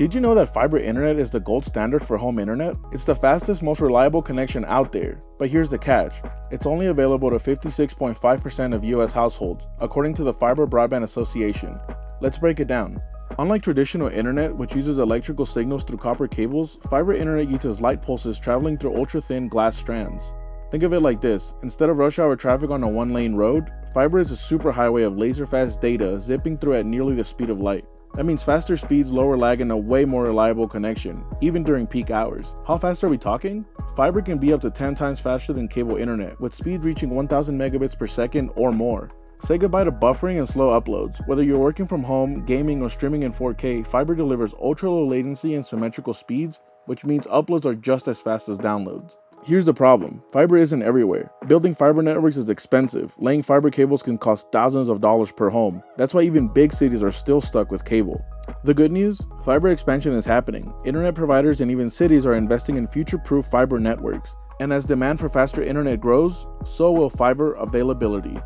Did you know that fiber internet is the gold standard for home internet? It's the fastest, most reliable connection out there. But here's the catch. It's only available to 56.5% of US households, according to the Fiber Broadband Association. Let's break it down. Unlike traditional internet, which uses electrical signals through copper cables, fiber internet uses light pulses traveling through ultra-thin glass strands. Think of it like this: instead of rush hour traffic on a one-lane road, fiber is a superhighway of laser-fast data zipping through at nearly the speed of light. That means faster speeds, lower lag, and a way more reliable connection, even during peak hours. How fast are we talking? Fiber can be up to 10 times faster than cable internet, with speed reaching 1000 megabits per second or more. Say goodbye to buffering and slow uploads. Whether you're working from home, gaming, or streaming in 4K, fiber delivers ultra-low latency and symmetrical speeds, which means uploads are just as fast as downloads. Here's the problem: fiber isn't everywhere. Building fiber networks is expensive. Laying fiber cables can cost thousands of dollars per home. That's why even big cities are still stuck with cable. The good news? Fiber expansion is happening. Internet providers and even cities are investing in future-proof fiber networks. And as demand for faster internet grows, so will fiber availability.